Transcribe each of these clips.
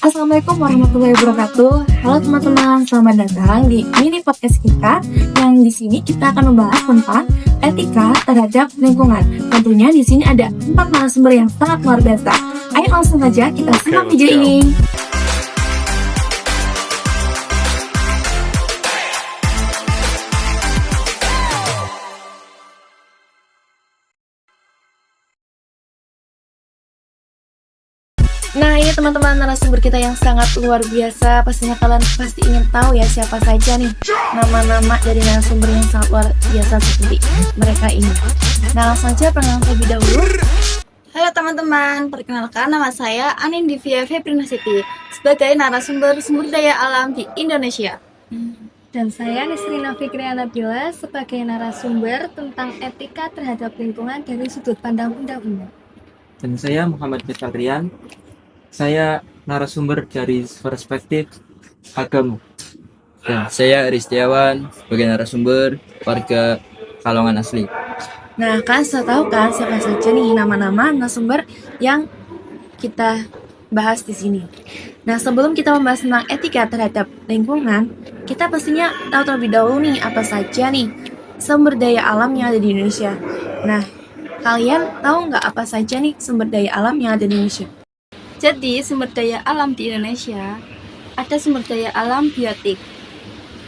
Assalamualaikum warahmatullahi wabarakatuh. Halo teman-teman, selamat datang di mini podcast kita. Yang di sini kita akan membahas tentang etika terhadap lingkungan. Tentunya di sini ada 4 narasumber yang sangat luar biasa. Ayo langsung saja kita simak video ini. Nah, ini teman-teman narasumber kita yang sangat luar biasa. Pastinya kalian pasti ingin tahu ya siapa saja nih nama-nama dari narasumber yang sangat luar biasa seperti mereka ini. Nah, langsung saja perkenalan terlebih dahulu. Halo teman-teman, perkenalkan nama saya Anin Divya Febrinasiti sebagai narasumber sumber daya alam di Indonesia. Dan saya Nisrina Fikriana Nabila sebagai narasumber tentang etika terhadap lingkungan dari sudut pandang undang-undang. Dan saya Muhammad Miftahrian. Saya narasumber dari perspektif agama. Dan saya Ristiawan sebagai narasumber warga Kalongan asli. Nah, kalian sudah tahu kan siapa saja nih nama-nama narasumber yang kita bahas di sini. Nah, sebelum kita membahas tentang etika terhadap lingkungan, kita pastinya tahu terlebih dahulu nih apa saja nih sumber daya alam yang ada di Indonesia. Nah, kalian tahu nggak apa saja nih sumber daya alam yang ada di Indonesia? Jadi sumber daya alam di Indonesia ada sumber daya alam biotik.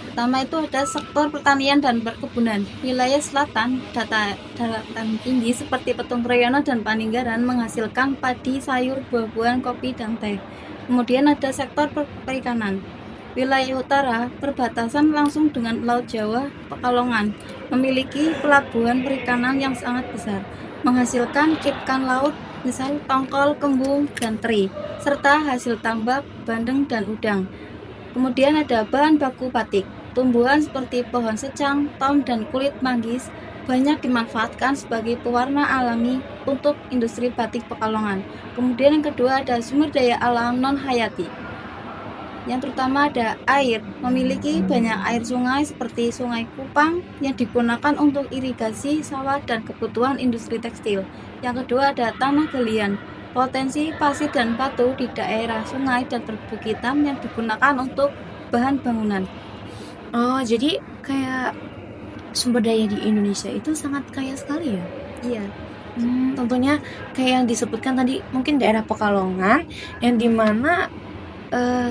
Pertama itu ada sektor pertanian dan perkebunan. Wilayah selatan, daratan tinggi seperti Petung Royono dan Paninggaran menghasilkan padi, sayur, buah-buahan, kopi, dan teh. Kemudian ada sektor perikanan. Wilayah utara, perbatasan langsung dengan Laut Jawa, Pekalongan, memiliki pelabuhan perikanan yang sangat besar, menghasilkan ikan laut, misal tongkol, kembung, dan teri, serta hasil tambak, bandeng, dan udang. Kemudian ada bahan baku batik. Tumbuhan seperti pohon secang, tom, dan kulit manggis banyak dimanfaatkan sebagai pewarna alami untuk industri batik Pekalongan. Kemudian yang kedua ada sumber daya alam non-hayati. Yang terutama ada air, memiliki banyak air sungai seperti Sungai Kupang yang digunakan untuk irigasi sawah dan kebutuhan industri tekstil. Yang kedua ada tanah galian, potensi pasir dan batu di daerah sungai dan perbukitan yang digunakan untuk bahan bangunan. Oh, jadi kayak sumber daya di Indonesia itu sangat kaya sekali ya? Iya. Tentunya kayak yang disebutkan tadi mungkin daerah Pekalongan yang dimana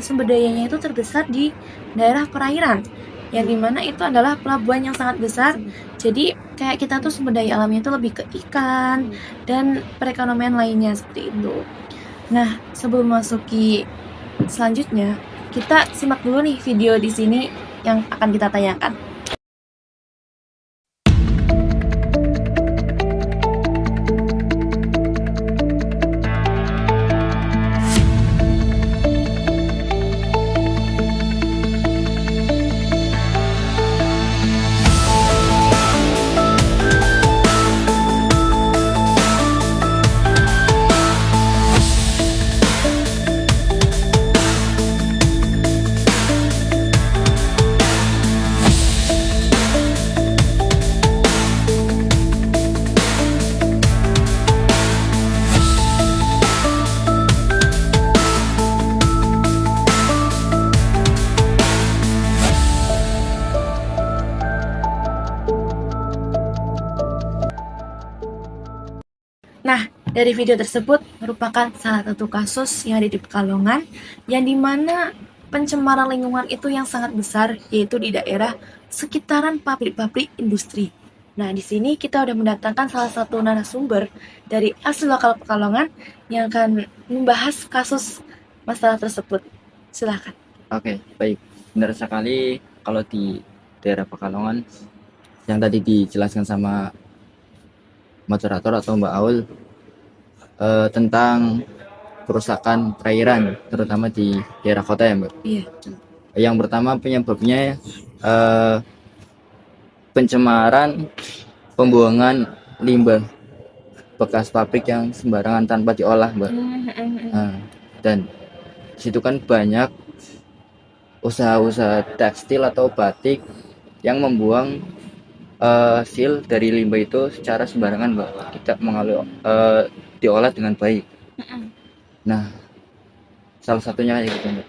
sumber dayanya itu terbesar di daerah perairan yang dimana itu adalah pelabuhan yang sangat besar. Jadi kayak kita tuh sumber daya alamnya itu lebih ke ikan dan perekonomian lainnya seperti itu. Nah, sebelum masuki selanjutnya, kita simak dulu nih video di sini yang akan kita tanyakan. Nah, dari video tersebut merupakan salah satu kasus yang ada di Pekalongan yang dimana pencemaran lingkungan itu yang sangat besar, yaitu di daerah sekitaran pabrik-pabrik industri. Nah, di sini kita udah mendatangkan salah satu narasumber dari asli lokal Pekalongan yang akan membahas kasus masalah tersebut. Silakan. Oke, baik. Benar sekali kalau di daerah Pekalongan yang tadi dijelaskan sama moderator atau Mbak Aul tentang kerusakan perairan terutama di daerah kota ya Mbak. Iya. Yang pertama penyebabnya pencemaran pembuangan limbah bekas pabrik yang sembarangan tanpa diolah Mbak. Dan situ kan banyak usaha-usaha tekstil atau batik yang membuang hasil dari limbah itu secara sembarangan Mbak, tidak mengalir diolah dengan baik. Nah, salah satunya kayak gitu Mbak.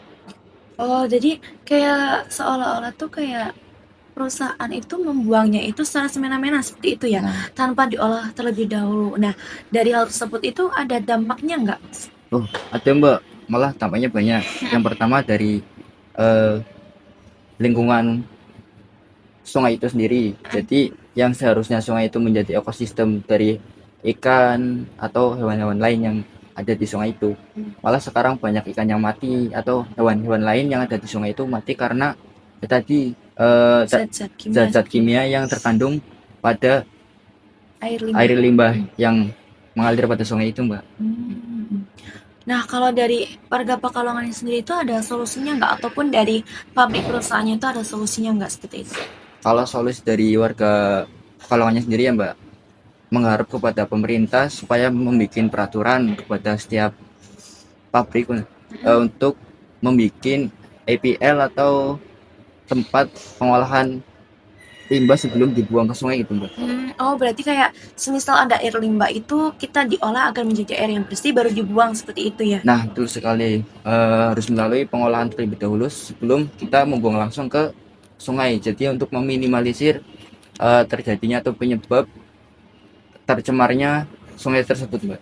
Oh, jadi kayak seolah-olah tuh kayak perusahaan itu membuangnya itu secara semena-mena seperti itu ya, Nah, tanpa diolah terlebih dahulu. Nah, dari hal tersebut itu ada dampaknya nggak? oh ada Mbak, malah tampaknya banyak. Yang pertama dari eh, lingkungan sungai itu sendiri. Jadi yang seharusnya sungai itu menjadi ekosistem dari ikan atau hewan-hewan lain yang ada di sungai itu. Malah sekarang banyak ikan yang mati atau hewan-hewan lain yang ada di sungai itu mati karena ya tadi Zat-zat kimia zat-zat seperti kimia yang terkandung pada air limbah. air limbah yang mengalir pada sungai itu, Mbak. Hmm. Nah, kalau dari warga Pekalongan ini sendiri itu ada solusinya nggak? Ataupun dari pabrik perusahaannya itu ada solusinya nggak seperti itu? Kalau solusi dari warga Pekalongannya sendiri ya, Mbak, mengharap kepada pemerintah supaya membuat peraturan kepada setiap pabrik untuk membuat APL atau tempat pengolahan limbah sebelum dibuang ke sungai gitu, Mbak. Oh, berarti kayak semisal ada air limbah itu kita diolah agar menjadi air yang bersih baru dibuang seperti itu ya? Nah, betul sekali. Harus melalui pengolahan terlebih dahulu sebelum kita membuang langsung ke sungai. Jadi untuk meminimalisir terjadinya atau penyebab tercemarnya sungai tersebut, Mbak.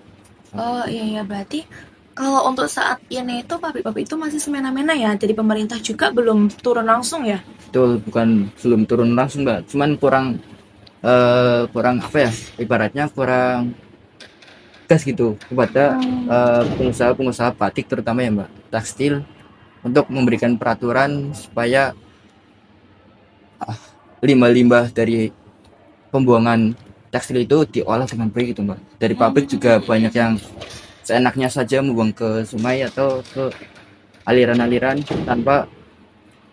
Oh iya berarti kalau untuk saat ini itu pabrik-pabrik itu masih semena-mena ya, jadi pemerintah juga belum turun langsung ya? Betul, bukan belum turun langsung, Mbak. Cuman kurang apa ya? Ibaratnya kurang gas gitu kepada pengusaha-pengusaha batik terutama ya, Mbak. Tekstil untuk memberikan peraturan supaya limbah-limbah dari pembuangan tekstil itu diolah dengan baik gitu, Mbak. Dari pabrik juga banyak yang seenaknya saja membuang ke sungai atau ke aliran-aliran tanpa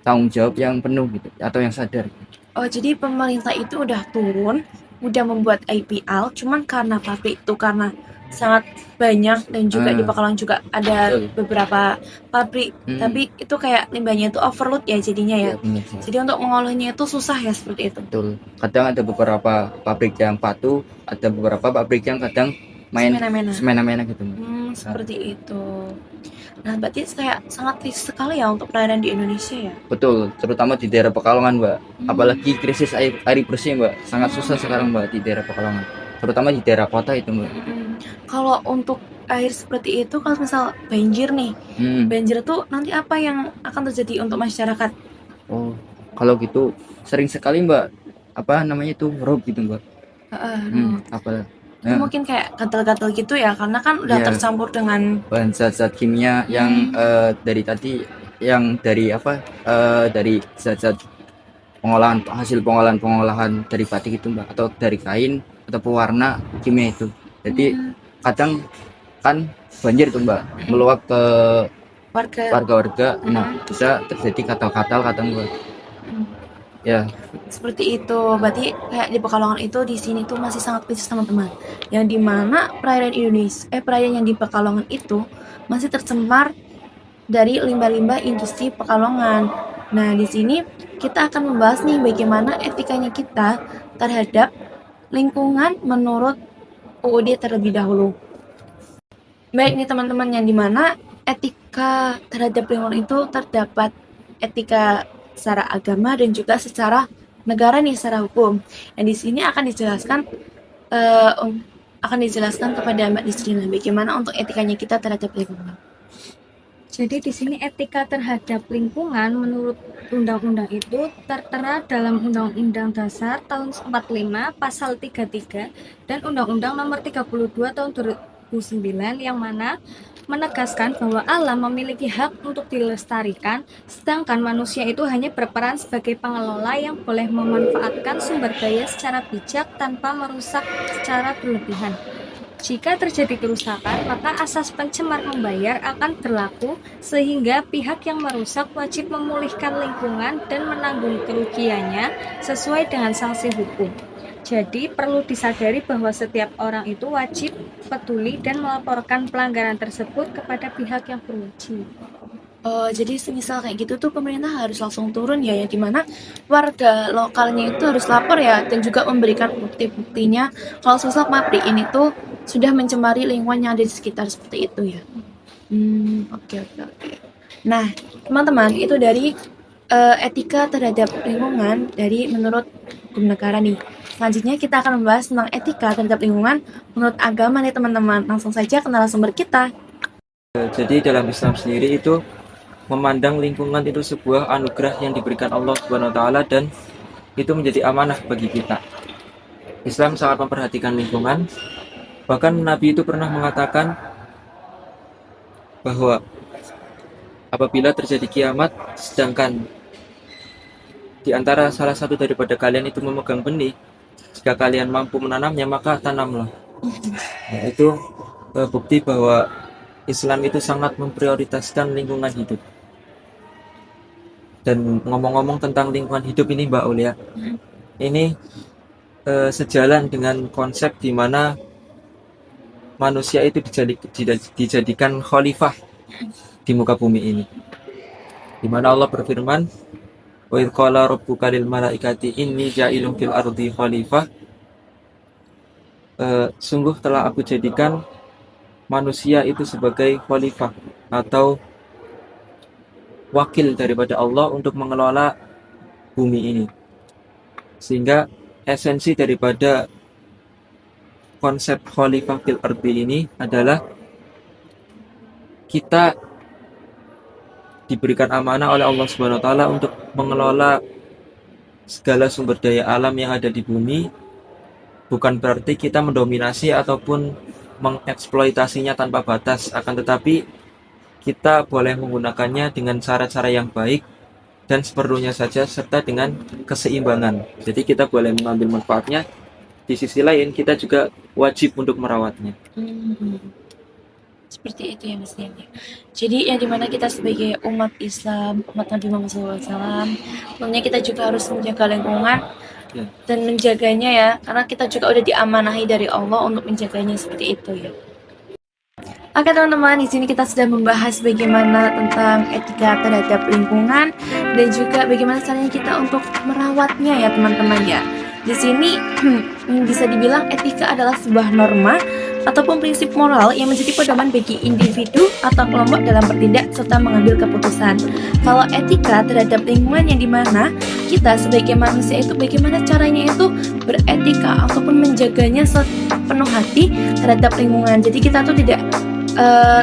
tanggung jawab yang penuh gitu atau yang sadar. Oh, jadi pemerintah itu udah turun, udah membuat IPL, cuman karena pabrik itu karena sangat banyak dan juga di Pekalongan juga ada Betul. beberapa pabrik, tapi itu kayak limbahnya itu overload ya jadinya ya. Ya, benar, Mbak. Jadi untuk mengolahnya itu susah ya seperti itu. Betul. Kadang ada beberapa pabrik yang patuh, ada beberapa pabrik yang kadang main Semena-mena. semena-mena gitu, Mbak. Seperti itu. Nah, berarti kayak sangat krisis sekali ya untuk perairan di Indonesia ya. Betul, terutama di daerah Pekalongan, Mbak. Apalagi krisis air bersih, Mbak. Sangat susah sekarang, Mbak, di daerah Pekalongan. Terutama di daerah kota itu, Mbak. Kalau untuk air seperti itu, kalau misal banjir nih, banjir tuh nanti apa yang akan terjadi untuk masyarakat? Oh, kalau gitu sering sekali, Mbak. Apa namanya itu rob gitu, Mbak. Apa? Itu mungkin kayak gatal-gatal gitu ya, karena kan udah Iya. tercampur dengan Bahan zat-zat kimia yang dari tadi yang dari apa? Dari zat-zat hasil pengolahan dari batik itu, Mbak, atau dari kain atau pewarna kimia itu. Jadi kadang kan banjir tuh, Mbak, meluap ke warga-warga. Nah, bisa terjadi katal-katal kadang, Mbak. Ya, seperti itu. Berarti kayak di Pekalongan itu di sini tuh masih sangat krisis teman-teman. Yang dimana perairan Indonesia, perairan yang di Pekalongan itu masih tercemar dari limbah-limbah industri Pekalongan. Nah, di sini kita akan membahas nih bagaimana etikanya kita terhadap lingkungan menurut UUD terlebih dahulu. Baik nih teman-teman, yang dimana etika terhadap lingkungan itu terdapat etika secara agama dan juga secara negara nih, secara hukum. Dan di sini akan dijelaskan kepada Mbak Nisrina bagaimana untuk etikanya kita terhadap lingkungan. Jadi di sini etika terhadap lingkungan menurut undang-undang itu tertera dalam Undang-Undang Dasar tahun 45 pasal 33 dan Undang-Undang Nomor 32 tahun 2009 yang mana menegaskan bahwa alam memiliki hak untuk dilestarikan, sedangkan manusia itu hanya berperan sebagai pengelola yang boleh memanfaatkan sumber daya secara bijak tanpa merusak secara berlebihan. Jika terjadi kerusakan, maka asas pencemar membayar akan berlaku sehingga pihak yang merusak wajib memulihkan lingkungan dan menanggung kerugiannya sesuai dengan sanksi hukum. Jadi perlu disadari bahwa setiap orang itu wajib peduli dan melaporkan pelanggaran tersebut kepada pihak yang berwajib. Jadi semisal kayak gitu tuh pemerintah harus langsung turun ya, yang dimana warga lokalnya itu harus lapor ya, dan juga memberikan bukti-buktinya kalau semisal pabrik ini tuh sudah mencemari lingkungan yang ada di sekitar seperti itu ya. Oke, oke, oke. Nah, teman-teman, itu dari etika terhadap lingkungan dari menurut hukum negara nih. Selanjutnya kita akan membahas tentang etika terhadap lingkungan menurut agama nih teman-teman. Langsung saja ke narasumber kita. Jadi dalam Islam sendiri itu memandang lingkungan itu sebuah anugerah yang diberikan Allah Subhanahu wa taala dan itu menjadi amanah bagi kita. Islam sangat memperhatikan lingkungan. Bahkan Nabi itu pernah mengatakan bahwa apabila terjadi kiamat sedangkan di antara salah satu daripada kalian itu memegang benih, jika kalian mampu menanamnya maka tanamlah. Nah, itu bukti bahwa Islam itu sangat memprioritaskan lingkungan hidup. Dan ngomong-ngomong tentang lingkungan hidup ini Mbak Ulia, ini sejalan dengan konsep di mana manusia itu dijadikan khalifah di muka bumi ini. Di mana Allah berfirman, "Wa idz qala rabbuka lil malaikati inni ja'ilun fil ardi khalifah." Sungguh telah aku jadikan manusia itu sebagai khalifah atau wakil daripada Allah untuk mengelola bumi ini. Sehingga esensi daripada konsep khalifah fil ardi ini adalah kita diberikan amanah oleh Allah Subhanahu wa taala untuk mengelola segala sumber daya alam yang ada di bumi. Bukan berarti kita mendominasi ataupun mengeksploitasinya tanpa batas, akan tetapi kita boleh menggunakannya dengan cara-cara yang baik dan seperlunya saja serta dengan keseimbangan. Jadi kita boleh mengambil manfaatnya, di sisi lain kita juga wajib untuk merawatnya. Seperti itu ya Mas Dian ya. Jadi yang dimana kita sebagai umat Islam, umat Nabi Muhammad SAW, tentunya kita juga harus menjaga lingkungan Ya. dan menjaganya ya, karena kita juga udah diamanahi dari Allah untuk menjaganya seperti itu ya. Oke teman-teman, di sini kita sudah membahas bagaimana tentang etika terhadap lingkungan dan juga bagaimana caranya kita untuk merawatnya ya teman-teman ya. Di sini bisa dibilang etika adalah sebuah norma ataupun prinsip moral yang menjadi pedoman bagi individu atau kelompok dalam bertindak serta mengambil keputusan. Kalau etika terhadap lingkungan yang dimana kita sebagai manusia itu bagaimana caranya itu beretika ataupun menjaganya sepenuh hati terhadap lingkungan. Jadi kita tuh tidak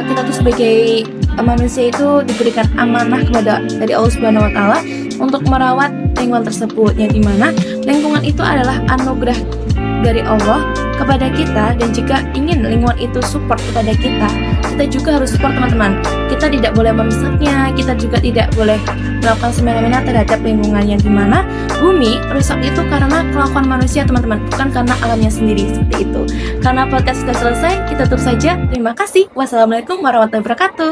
kita tuh sebagai manusia itu diberikan amanah dari Allah Subhanahu wa taala untuk merawat lingkungan tersebut, yang dimana lingkungan itu adalah anugerah dari Allah kepada kita, dan jika ingin lingkungan itu support kepada kita juga harus support teman-teman. Kita tidak boleh merusaknya, kita juga tidak boleh melakukan semena-mena terhadap lingkungan, yang dimana bumi rusak itu karena kelakuan manusia teman-teman, bukan karena alamnya sendiri, seperti itu. Karena podcast sudah selesai, kita tutup saja. Terima kasih. Wassalamualaikum warahmatullahi wabarakatuh.